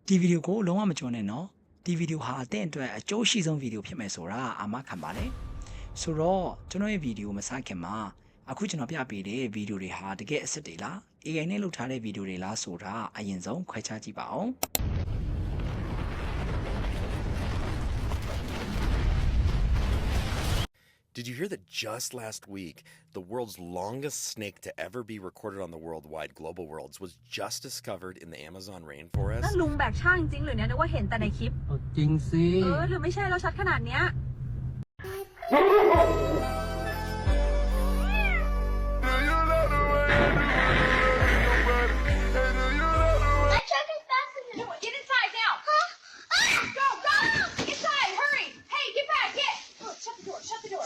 ဒီဗီဒီယိုကိုလုံးဝမကြုံနဲ့နော်ဒီဗီဒီယိုဟာအတဲ့အတွက်အကျိုးရှိဆုံးဗီဒီယိုဖြစ်မယ်ဆိုတာအာမခံပါတယ်ဆိုတော့ကျွန်တော်ရဲ့ဗီဒီယိုမစခင်မှာအခုကျွန်တော်ပြပေးတဲ့ဗီဒီယိုတွေဟာတကယ်အစ်စ်တွေလား AI နဲ့လုပ်ထားတဲ့ဗီဒီယိုတွေလားဆိုတာအရင်ဆုံးခွဲခြားကြည့်ပါအောင် Did you hear that just last week, the world's longest snake to ever be recorded on the worldwide global worlds was just discovered in the Amazon นั่น rainforest? ลุงแบกช่างจริงหรือเนี่ยนึกว่าเห็นแต่ในคลิป จริงสิ หรือไม่ใช่เราชัดขนาดเนี้ย That truck is faster than it. Get inside now. Huh? Go, go! Inside, hurry! Hey, get back, get! Oh, shut the door, shut the door.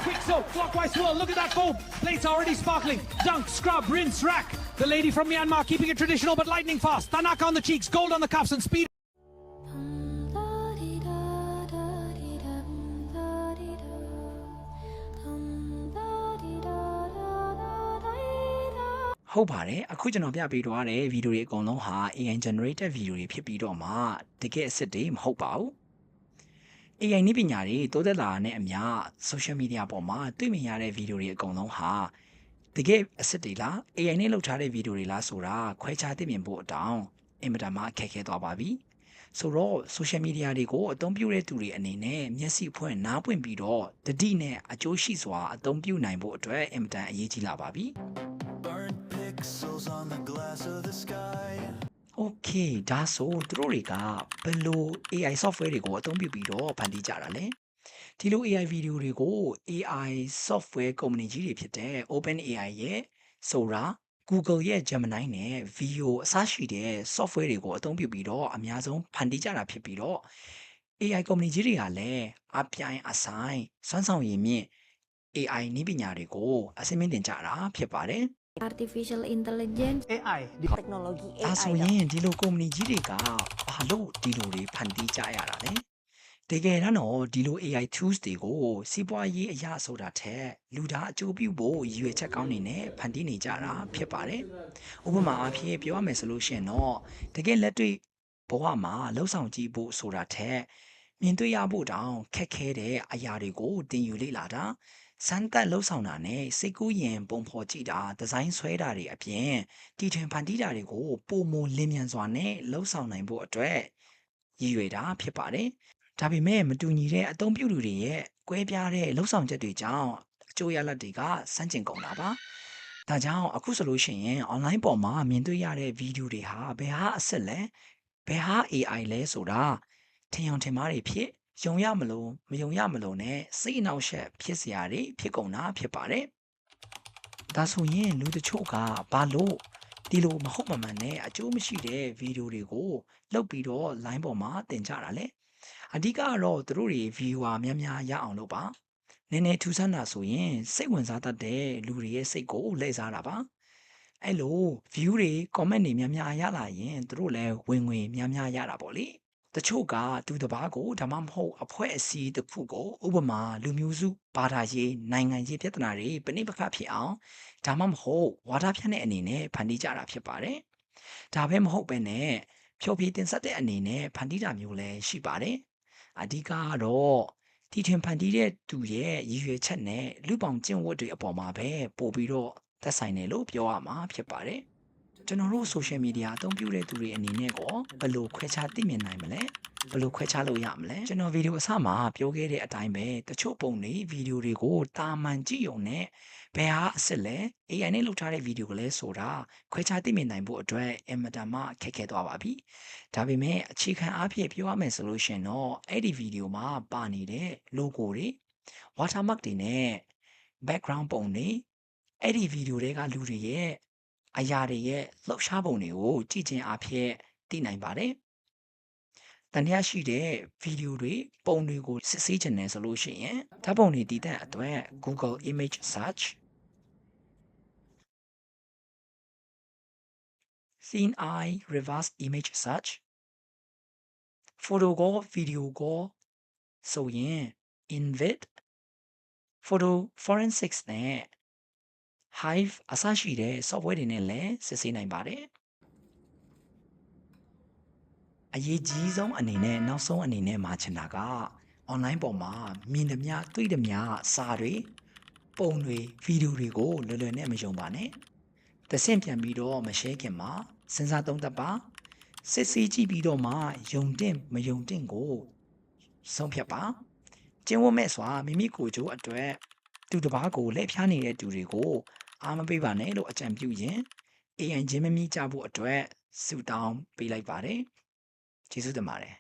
Quick soap, clockwise swirl, look at that foam. Plates already sparkling. Dunk, scrub, rinse, rack. The lady from Myanmar keeping it traditional but lightning fast. Tanak on the cheeks, gold on the cuffs and speed. ဟုတ်ပါတယ်အခုကျွန်တော်ပြပေးတော့တဲ့ဗီဒီယိုတွေအကုန်လုံးဟာ AI generated ဗီဒီယိုတွေဖြစ်ပြီးတော့မှတကယ်အစ်စ်တွေမဟုတ်ပါဘူး AI နည်းပညာတွေတိုးတက်လာတဲ့အမျှ social media ပေါ်မှာတွေ့မြင်ရတဲ့ဗီဒီယိုတွေအကုန်လုံးဟာတကယ်အစ်စ်တွေလား AI နဲ့လုပ်ထားတဲ့ဗီဒီယိုတွေလားဆိုတာခွဲခြားသိမြင်ဖို့အတောင်အင်မတန်မှအခက်အခဲသွားပါပြီဆိုတော့ social media တွေကိုအသုံးပြုတဲ့သူတွေအနေနဲ့မျက်စိဖွင့်နားပွင့်ပြီးတော့တတိနဲ့အကျိုးရှိစွာအသုံးပြုနိုင်ဖို့အတွက်အင်မတန်အရေးကြီးလာပါပြီ Pixels on the glass of the sky. Okay ဒါဆိုသူတို့တွေကဘယ်လို AI software တွေကိုအသုံးပြုပြီးတော့ဖန်တီးကြတာလဲဒီလို AI ဗီဒီယိုတွေကို AI software company ကြီးတွေဖြစ်တဲ့ OpenAI ရဲ့ Sora Google ရဲ့ Gemini နဲ့ Veo အစရှိတဲ့ software တွေကိုအသုံးပြုပြီးတော့အများဆုံးဖန်တီးကြတာဖြစ်ပြီးတော့ AI company ကြီးတွေကလည်းအပြိုင်အဆိုင်စွမ်းဆောင်ရည်မြင့် AI နည်းပညာတွေကိုအစင်းမြင့်တင်ကြတာဖြစ်ပါတယ် artificial intelligence AI technology ဒါဆိုရင်ဒီလိုကုမ္ပဏီကြီးတွေကဘာလို့ဒီလိုတွေဖန်တီးကြရတာလဲတကယ်တော့ဒီလို AI tools တွေကိုစီးပွားရေးအရာဆိုတာထက်လူသားအကျိုးပြုဖို့ရည်ရွယ်ချက်ကောင်းနေနဲ့ဖန်တီးနေကြတာဖြစ်ပါတယ်ဥပမာအားဖြင့်ပြောရမယ်ဆိုလို့ရှိရင်တော့တကယ်လက်တွေ့ဘဝမှာလှုပ်ဆောင်ကြည့်ဖို့ဆိုတာထက်မြင်တွေ့ရဖို့တောင်ခက်ခဲတဲ့အရာတွေကိုတင်ယူလေ့လာတာစမ်းသပ်လှုပ်ဆောင်တာနဲ့စိတ်ကူးရင်ပုံဖော်ကြည့်တာဒီဇိုင်းဆွဲတာတွေအပြင်တီထွင်ဖန်တီးတာတွေကိုပုံမလင်းမြန်စွာနဲ့လှုပ်ဆောင်နိုင်ဖို့အတွက်ရည်ရွယ်တာဖြစ်ပါတယ်ဒါပေမဲ့မတူညီတဲ့အသုံးပြုသူတွေရဲ့ကွဲပြားတဲ့လှုပ်ဆောင်ချက်တွေကြောင့်အကျိုးရလဒ်တွေကစမ်းကျင်ကုန်တာပါဒါကြောင့်အခုဆိုလို့ရှိရင် online ပေါ်မှာမြင်တွေ့ရတဲ့ဗီဒီယိုတွေဟာဘယ်ဟာအစ်စ်လဲဘယ်ဟာ AI လဲဆိုတာထင်အောင်ထင်မှားတွေဖြစ်ယုံရမလို့မယုံရမလို့နဲ့စိတ်အနှောက်အယှက်ဖြစ်စရာတွေဖြစ်ကုန်တာဖြစ်ပါတယ်ဒါဆိုရင်လူတချို့ကဘာလို့ဒီလိုမဟုတ်မမှန်နဲ့အကျိုးမရှိတဲ့ဗီဒီယိုတွေကိုလုပ်ပြီးတော့ line ပေါ်မှာတင်ကြတာလေအဓိကကတော့သူတို့တွေ viewer များများရအောင်လုပ်ပါနည်းနည်းထူးဆန်းတာဆိုရင်စိတ်ဝင်စားတတ်တဲ့လူတွေရဲ့စိတ်ကိုလှည့်စားတာပါအဲ့လို view တွေ comment တွေများများရလာရင်သူတို့လည်းဝင်ငွေများများရတာပေါ့လေတချို့ကသူတစ်ပါးကိုဒါမှမဟုတ်အဖွဲ့အစည်းတစ်ခုကိုဥပမာလူမျိုးစုဘာသာရေးနိုင်ငံရေးပြဿနာတွေပဋိပက္ခဖြစ်အောင်ဒါမှမဟုတ်ဝါဒဖြန့်တဲ့အနေနဲ့ဖန်တီးကြတာဖြစ်ပါတယ်ဒါပဲမဟုတ်ပဲနဲ့ဖြောပြတင်ဆက်တဲ့အနေနဲ့ဖန်တီးတာမျိုးလည်းရှိပါတယ်အဓိကကတော့တီထွင်ဖန်တီးတဲ့သူရဲ့ရည်ရွယ်ချက်နဲ့လူပောင်ကျင့်ဝတ်တွေအပေါ်မှာပဲပို့ပြီးတော့သက်ဆိုင်တယ်လို့ပြောရမှာဖြစ်ပါတယ်ကျွန်တော်တို့ social media အသုံးပြုတဲ့သူတွေအနေနဲ့ကောဘယ်လိုခွဲခြားသိမြင်နိုင်မလဲဘယ်လိုခွဲခြားလို့ရမလဲကျွန်တော်ဗီဒီယိုအစမှာပြောခဲ့တဲ့အတိုင်းပဲတချို့ပုံတွေဗီဒီယိုတွေကိုတာမန်ကြည့်ုံနဲ့ဘယ်ဟာအစ်စ်လဲ AI နဲ့လုပ်ထားတဲ့ဗီဒီယိုကလေးဆိုတာခွဲခြားသိမြင်နိုင်ဖို့အတွက်အင်မတန်မှခက်ခဲသွားပါပြီဒါပေမဲ့အခြေခံအားဖြင့်ပြောရမယ်ဆိုလို့ရှိရင်တော့အဲ့ဒီဗီဒီယိုမှာပါနေတဲ့ logo တွေ watermark တွေနဲ့ background ပုံတွေအဲ့ဒီဗီဒီယိုတွေကလူတွေရဲ့အရာတွေရဲ့လှုပ်ရှားပုံတွေကိုကြည့်ခြင်းအဖြစ်သိနိုင်ပါတယ်။တန်တရားရှိတဲ့ဗီဒီယိုတွေပုံတွေကိုစစ်ဆေးခြင်းနဲ့ဆိုလို့ရှိရင်ဓာတ်ပုံတွေတည်တဲ့အတွက် Google Image Search Scene Eye Reverse Image Search Photo ကို Video ကိုဆိုရင် Invid Photo Forensics နဲ့ Hive အစရှိတဲ့ software တွေနဲ့လည်းစစ်ဆေးနိုင်ပါတယ် အရေးကြီးဆုံးအနေနဲ့နောက်ဆုံးအနေနဲ့မှာချင်တာက online ပေါ်မှာမြင်သမျှတွေ့သမျှစာတွေပုံတွေဗီဒီယိုတွေကိုလွယ်လွယ်နဲ့မယုံပါနဲ့သစင့်ပြန်ပြီးတော့မ share ခင်မှာစဉ်းစားသုံးသပ်ပါစစ်ဆေးကြည့်ပြီးတော့မှယုံတင်မယုံတင်ကိုဆုံးဖြတ်ပါကျင့်ဝတ်မဲ့စွာမိမိကိုယ်ကျိုးအတွက်သူတစ်ပါးကိုလက်ဖျားနေတဲ့သူတွေကိုအားမပေးပါနဲ့လို့အကြံပြုရင် AI ချင်းမမီကြဖို့အတွက်ဆုတောင်းပေးလိုက်ပါတယ်ကျေးဇူးတင်ပါတယ်